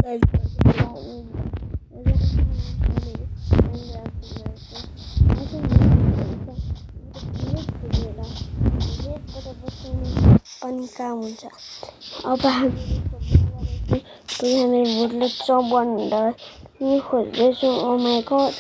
पनि काम हुन्छ। अब हामीले भोटले चौबन हुँदा खोज्दैछौँ। ओ माई गड,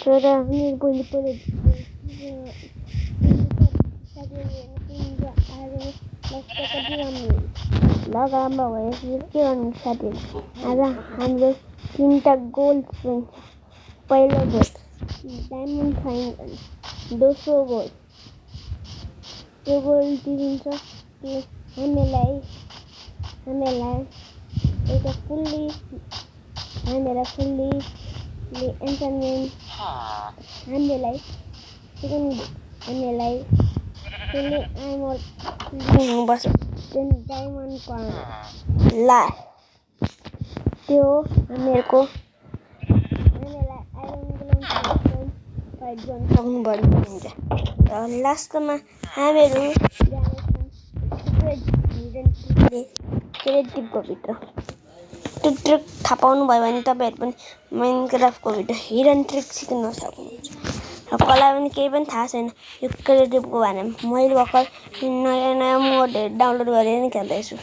तर हामी पहिले राम्रो भएपछि के गर्नु साथीहरू? आज हाम्रो 3टा गोल चाहिन्छ। पहिलो गोल डायमन्ड फाइन, दोस्रो गोल त्यो गोल दिन्छ कि हामीलाई एउटा फुल्ली एन्टरटेनमेन्ट हामीलाई फुल्ली आर्मर दिनुपर्छ। डायमन्ड ला त्यो हामीलाई आइरन फाइट गर्न सक्नुपर्ने हुन्छ। र लास्टमा हामीहरू क्रिएटिभको भित्र त्यो ट्रिक थाहा पाउनु भयो भने तपाईँहरू पनि माइनक्राफ्टको भित्र हिडन ट्रिक सिक्न सक्नुहुन्छ। र कसलाई पनि केही पनि थाहा छैन यो क्रिएटिभको बारेमा, मैले भर्खर नयाँ मोडहरू डाउनलोड गरेर नि खेल्दैछु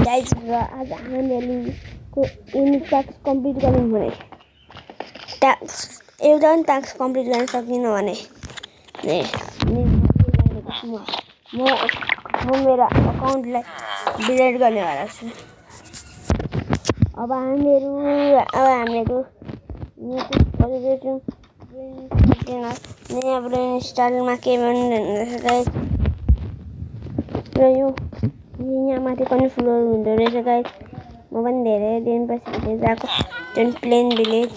गाइज। र आज हामीहरूको युनिक टास्क कम्प्लिट गर्नु भने एउटा पनि टास्क कम्प्लिट गर्न सकिनँ भने म मेरो अकाउन्टलाई डिलिट गर्नेवाला छु। अब हामीहरू नयाँ ब्रेन स्टाइलमा के भन्नुहुँदैछ गाइज। र यो यहाँ माथि पनि फ्लोर हुँदो रहेछ गाइज। म पनि धेरै दिनपछि गएको जुन प्लेन भिलेज।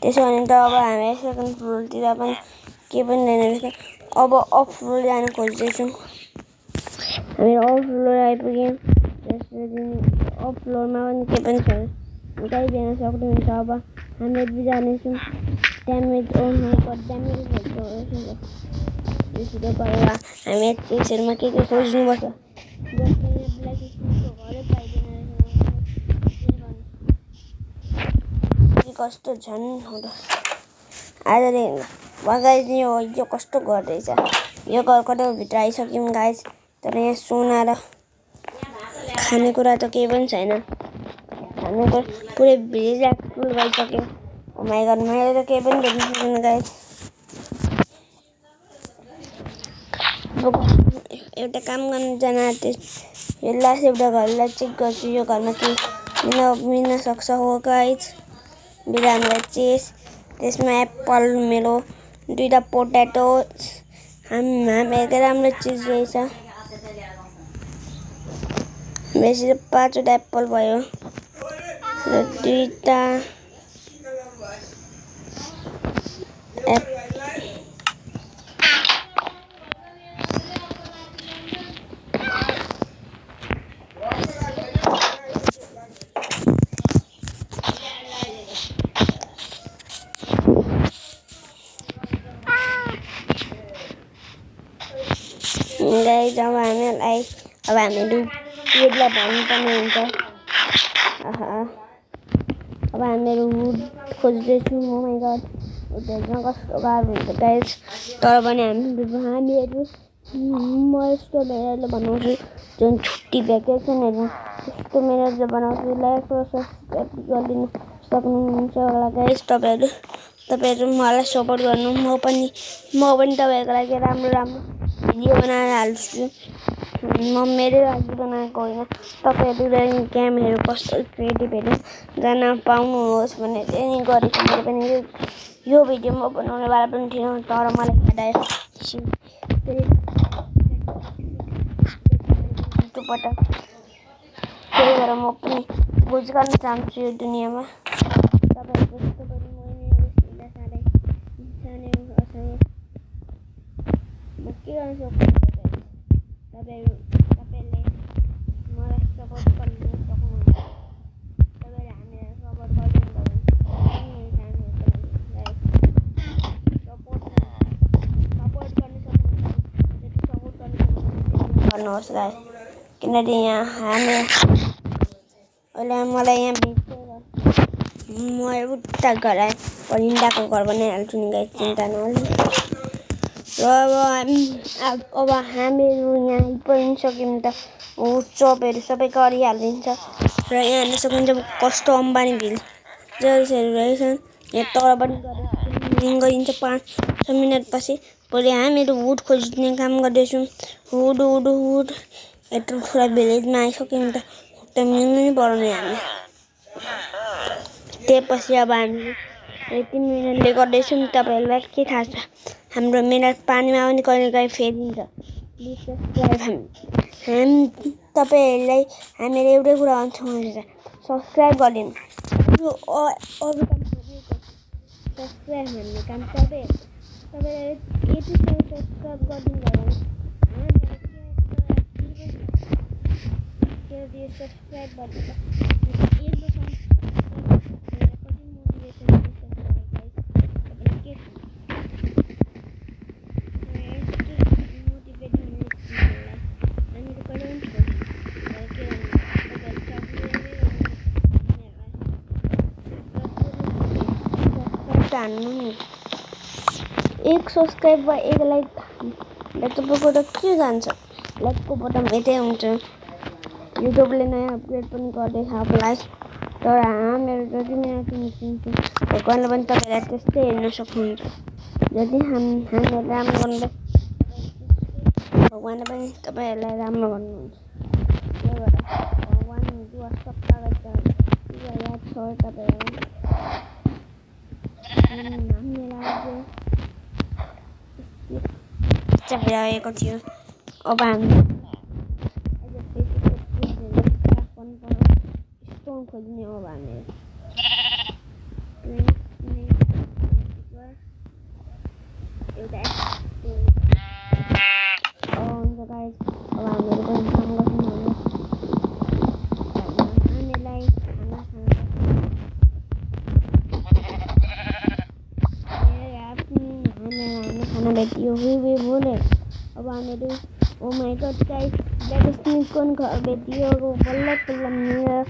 त्यसो भने त अब हामी सेकेन्ड फ्लोरतिर पनि के पनि छैन रहेछ। अब अफ फ्लोर जान खोज्दैछौँ। हामी अफ फ्लोर आइपुग्यौँ। अफ फ्लोरमा पनि के पनि छैन, उतै जान सक्नुहुन्छ। अब हामी जानेछौँ ड्यामेज छिटो गरेर हामी चिजहरूमा के खोज्नुपर्छ। कस्तो झन् हुँदो आजले बगाइदियो। यो कस्तो गर्दैछ? यो घरको भित्र आइसक्यौँ गाइज। तर यहाँ सोना र खानेकुरा त केही पनि छैन। खानेकुरा पुरै भिलेज फुल भइसक्यो। ओ माई गड, मैले त केही पनि देख्न सकिनँ गाइज। एउटा काम गर्न जान यो लास्ट एउटा घरलाई चेक गर्छु। यो घरमा के मिल्न सक्छ हो गाइज। बिराम्रो चिज, त्यसमा एप्पल, मेरो 2टा पोट्याटो, हामीहरूको राम्रो चिज रहेछ। बेसी 5वटा एप्पल भयो र 2टा गाइज। अब हामीहरू वुडलाई भन्नुपर्ने हुन्छ। अब हामीहरू वुड खोज्दैछौँ। ओ माई गड, उनीहरूसँग कस्तो गाह्रो हुन्छ गाइज। तर पनि हामीहरू म यस्तो मेरोले बनाउँछु जुन छुट्टी भ्याकेसनहरू यस्तो मेरोले बनाउँछु। लाइक र सब्सक्राइब गरिदिनु सक्नुहुन्छ होला गाइज। तपाईँहरू मलाई सपोर्ट गर्नु। म पनि तपाईँहरूको लागि राम्रो भिडियो बनाएर हाल्छु। म मेरै लागि बनाएको होइन, तपाईँहरूलाई गेमहरू कस्तो क्रिएटिभहरू जान पाउनुहोस् भनेर चाहिँ गरेको। मैले पनि यो भिडियो म बनाउनेवाला पनि थिएन, तर मलाई याद आयो युट्युबबाट। त्यही भएर म पनि बुझ गर्न चाहन्छु यो दुनियाँमा। तपाईँहरूको जस्तो पनि म के गर्न सक्छु? तपाईँहरूले मलाई सपोर्ट गर्नु सक्नुहुन्छ। तपाईँले हामीलाई सपोर्ट गरिदिनु भयो भने सपोर्ट गर्न सक्नुहुन्छ। जति सपोर्ट गर्नुहोस् गाइस, किनकि यहाँ अहिले मलाई यहाँ भेटेर म उता घर परिन्दाको घर बनाइहाल्छु नि गाइस, चिन्ता नगर्नु। र अब हामीहरू यहाँ आइपुगिसक्यौँ त चपहरू सबै गरिहालिन्छ र यहाँ हेर्न सक्नुहुन्छ कस्तो अम्बानी भिलेजर्सहरू रहेछन्। यहाँ तल पनि गरिन्छ 5 मिनट पछि। भोलि हामीहरू वुड खोज्ने काम गर्दैछौँ। वुड यत्रो ठुलो भिलेजमा आइसक्यौँ त मिल्नु नै पर्यो नि हामी। त्यसपछि अब हामी 3 मिनटले गर्दैछौँ। तपाईँहरूलाई के थाहा छ, हाम्रो मिहिनेत पानीमा पनि कहिलेकाहीँ फेरिन्छ। Please subscribe. तपाईँहरूलाई हामीले एउटै कुरा भन्छौँ, सब्सक्राइब गरिदिनु। यो अरू काम सब्सक्राइब भन्ने काम तपाईँले यति सब्सक्राइब गरिदिनु भयो भने सब्सक्राइब गरिदिनु। एक सब्सक्राइब वा एक लाइक तपाईँको त के जान्छ, लाइकको बटन यतै हुन्छ। युट्युबले नयाँ अपग्रेड पनि गर्दैछ आफूलाई, तर हामीहरू जति मिहिनेत गर्छौँ भगवान्ले पनि तपाईँलाई त्यस्तै हेर्न सक्नुहुन्छ। जति हामीहरूले राम्रो गर्नुहुन्छ भगवान्ले पनि तपाईँहरूलाई राम्रो गर्नुहुन्छ। त्यही भएर भगवान् दुआ सबका गर्छ, याद छ तपाईँहरू। भइरहेको थियो। अब हामी स्टोन खोज्ने अब हामी एउटा हुन्छ गाइस। अब हामीहरू पनि काम गर्छौँ। हामीलाई खाना भेटियो बोले। अब हामीहरू ओ माई गॉड गाइस, ब्ल्याकस्मिथको घर भेटियो बल्ल मिलेर।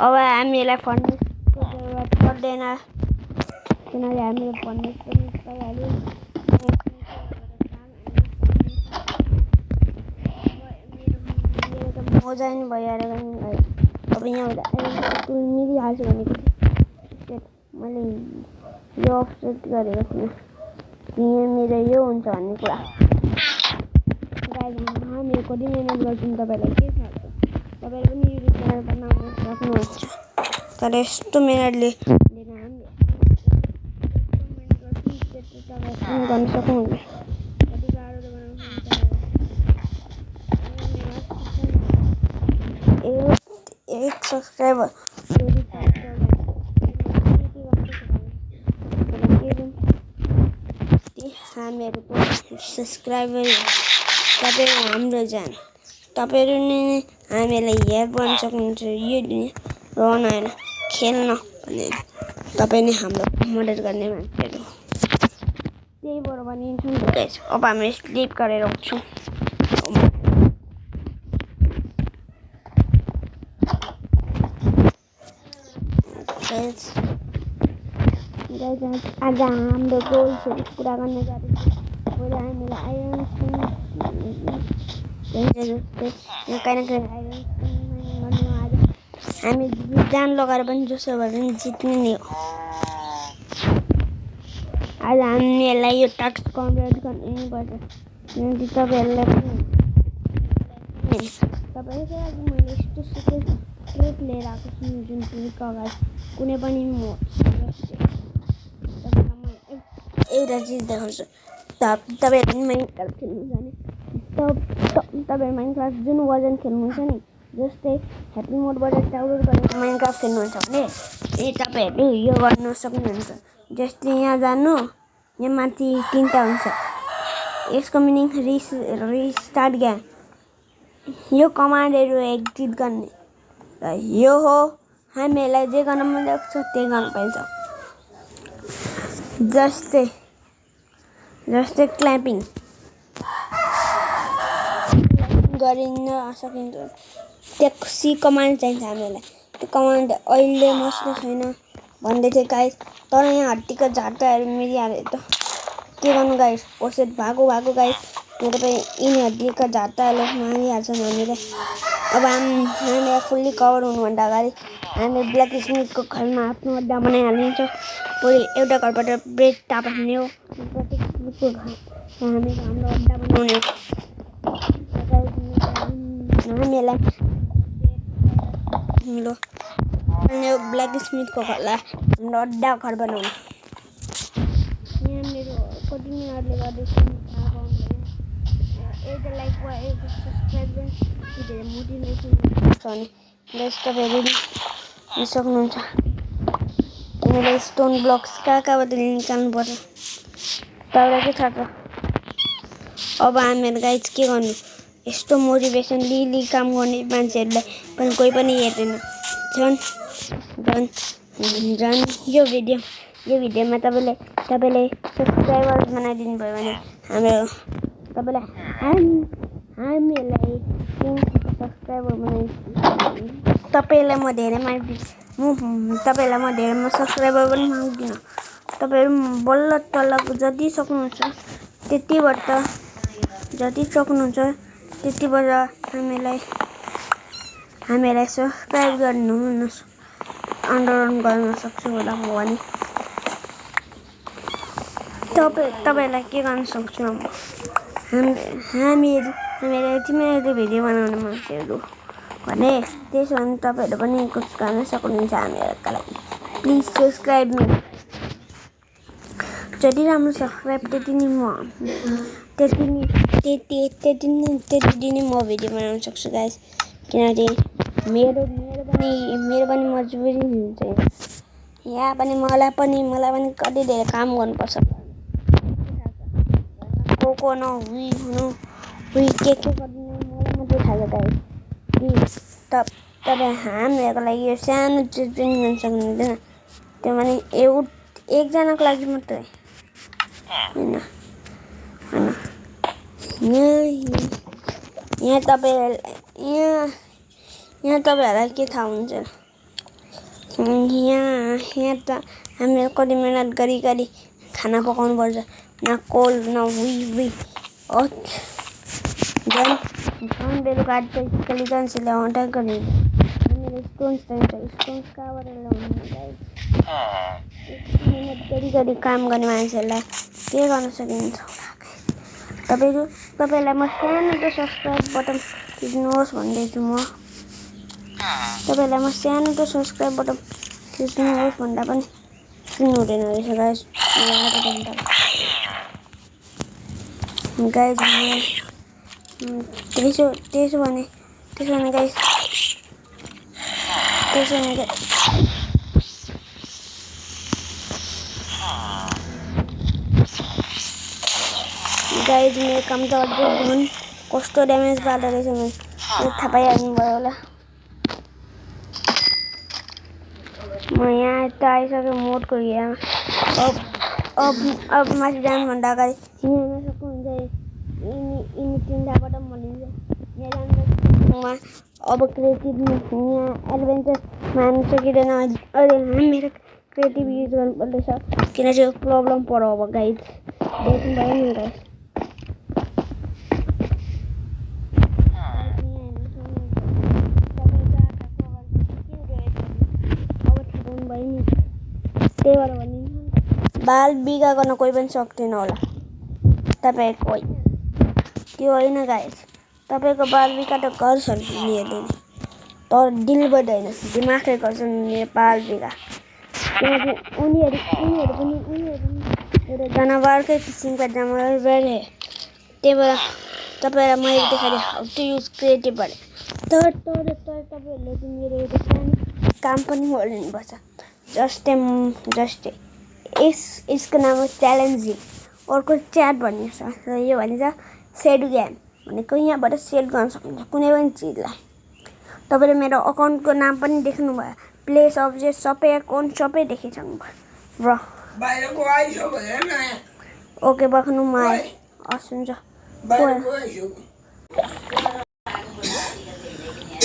अब हामीलाई फर्नेसको जरुरत पर्दैन किनकि हामीले फर्नेस पनि पाइहाल्यो। मजा नै भइहाल्यो गाइस। अब यहाँबाट मिलिहाल्छ भनेको थिएँ, मैले यो अफसेट गरेको थिएँ यहाँ मेरो यो हुन्छ भन्ने कुरा। हामीले कति मिहिनेत गर्छौँ तपाईँलाई के थाहा छ। तपाईँले पनि युट्युब च्यानल बनाउन सक्नुहुन्छ, तर यस्तो मिहिनेतले गर्न सक्नुहुन्छ। कति गाह्रो एक सब्सक्राइबर हामीहरूको सब्सक्राइबर तपाईँ हाम्रो जान। तपाईँहरू नै हामीलाई हेल्प गर्न सक्नुहुन्छ यो दुनियाँ रहन होइन खेल्न भने। तपाईँ नै हाम्रो मद्दत गर्ने मान्छेहरू। त्यही भएर भनिन्छ गाइस। अब हामी स्लिप गरेर उठ्छौँ। आज हाम्रो गोल्सहरू पुरा गर्न जाँदैछ। भोलि हामीलाई आइरन जस्तै कहीँ न कहीँ आइरन गर्नु। आज हामी जान लगाएर पनि जसो भए पनि जित्ने नि हो। आज हामीलाई यो टास्क कम्प्लिट गर्नुपर्छ किनकि तपाईँहरूलाई पनि तपाईँको लागि मैले यस्तो सिक्रेट लिएर आएको छु जुन क्लिकको अगाडि कुनै पनि म एउटा चिज देखाउँछु। तपाईँहरू पनि माइनक्राफ्ट खेल्नु जाने तपाईँहरू माइनक्राफ्ट जुन भर्जन खेल्नुहुन्छ नि, जस्तै ह्याप्पी मोडबाट डाउनलोड गरेर माइनक्राफ्ट खेल्नुहुन्छ भने तपाईँहरू यो गर्न सक्नुहुन्छ। जस्तै यहाँ जानु, यहाँ माथि 3टा हुन्छ। यसको मिनिङ रिस्टार्ट गेम। यो कमान्डहरू एक्जिट गर्ने र यो हो हामीहरूलाई जे गर्न मन लाग्छ त्यही गर्न पाइन्छ। जस्तै क्ल्यापिङ गरिन सकिन्छ। त्यो सी कमान्ड चाहिन्छ हामीलाई। त्यो कमान्ड अहिले मसँग छैन भन्दै थिए गाइस। तर यहाँ हड्डीको झाटाहरू मिलिहाल्यो त के गर्नु गाइस। ओसेट भागो गाइस। मेरो पनि यिनी हड्डीका झाटाहरूले मारिहाल्छन् हामीलाई। अब हामीलाई फुल्ली कभर हुनुभन्दा अगाडि हामी ब्ल्याक स्मिथको घरमा आफ्नो अड्डा बनाइहालिन्छ। पहिले एउटा घरबाट ब्रेड टाप हान्ने हो। ब्ल्याक स्मिथको घर हामी हाम्रो अड्डा बनाउने हो। हामीलाई ब्ल्याक स्मिथको घरलाई हाम्रो अड्डा घर बनाउनु। यहाँ मेरो कति मिनटले गर्दैछ थाहा पाउँदैन। एउटा लाइक वा एउटा सब्सक्राइब धेरै मोटिभेसन छ भने गाइस तपाईँहरूले सक्नुहुन्छ। हामीलाई स्टोन ब्लक्स कहाँबाट निकाल्नुपर्छ तपाईँलाई के थाहा छ। अब हामीहरू गाइस के गर्नु। यस्तो मोटिभेसन लिई काम गर्ने मान्छेहरूलाई पनि कोही पनि हेर्दैन। झन् यो भिडियोमा तपाईँले सब्सक्राइबर बनाइदिनु भयो भने हामीलाई सब्सक्राइबर बनाइ तपाईँलाई म धेरै सब्सक्राइबर पनि माग्दिनँ। तपाईँहरू बल्ल तल्ल जति सक्नुहुन्छ त्यतिबाट हामीलाई सब्सक्राइब गर्नु अनुरोध गर्न सक्छु होला म भने। तपाईँलाई के गर्न सक्छु म। हामीलाई तिमीहरूले भिडियो बनाउने मान्छेहरू भने त्यसो भने तपाईँहरू पनि कुछ गर्न सक्नुहुन्छ हामीहरूका लागि। Please subscribe me. जति राम्रो सब्सक्राइब त्यति नै म भिडियो बनाउन सक्छु गाइस। किनकि मेरो पनि मजबुरी हुन्छ। यहाँ पनि मलाई पनि कति धेरै काम गर्नुपर्छ। को न हुई के गर्नु मलाई मात्रै थाहा छ गाइस। तपाईँ हामीहरूको लागि यो सानो चिज पनि गर्न सक्नुहुँदैन। त्यो पनि एकजनाको लागि मात्रै होइन। यहाँ तपाईँहरूलाई के थाहा हुन्छ। यहाँ त हामीले कति मिहिनेत गरी खाना पकाउनु पर्छ। न कोल न हुई झन् बेलुका इंटेलिजेंस ल्याउँदा गरी हामीले स्टोन्स चाहिन्छ। स्टोन्स कहाँबाट ल्याउनु गाइस। मिहिनेत गरी काम गर्ने मान्छेहरूलाई के गर्न सकिन्छ। तपाईँलाई म सानो त सब्सक्राइब बटन थिच्नुहोस् भन्दैछु म। तपाईँलाई म सानो त सब्सक्राइब बटन थिच्नुहोस् भन्दा पनि सुन्नु हुँदैन रहेछ गाइस। त्यसो भने गाइस मेरो काम त अझै झन् कस्तो ड्यामेज पार्दो रहेछ भने थाहा पाइहाल्नु भयो होला। म यहाँ त आइसक्यो मोडको एरियामा। अब माथि जानुभन्दा अगाडि हिँड्न सक्नुहुन्छ। यिनी तिनवटाबाट भनिन्छ यहाँ जानु। अब क्रिएटिभ यहाँ एडभेन्चर मार्नु सकिँदैन। अहिले मेरो क्रिएटिभ युज गर्नुपर्दैछ किनकि प्रब्लम पर्यो अब गाइस। देख्नु भयो नि गाइस। त्यही भएर भनिन्छ बाल बिगा गर्न कोही पनि सक्दैन होला। तपाईँको त्यो होइन गाइस। तपाईँको बाल बिगा त गर्छन् उनीहरूले तर दिलबाट होइन दिमागले गर्छन् बाल बिगा। किनकि उनीहरू पनि एउटा जनावरकै किसिमका जनावर रहे। त्यही भएर तपाईँलाई मैले देखाएँ हाउ टु युज क्रिएटिभ भने। तर तपाईँहरूले चाहिँ मेरो एउटा सानो काम पनि गरिदिनुपर्छ। जस्तै यसको नाम हो च्यालेन्जिङ। अर्को च्याट भन्ने छ र यो भनिन्छ सेड गेम भनेको यहाँबाट सेट गर्न सक्नुहुन्छ कुनै पनि चिजलाई। तपाईँले मेरो अकाउन्टको नाम पनि देख्नुभयो। प्लेस अब्जेक्ट सबै अकाउन्ट सबै देखिसक्नु भयो र ओके बख्नु म आएँ। हस् हुन्छ।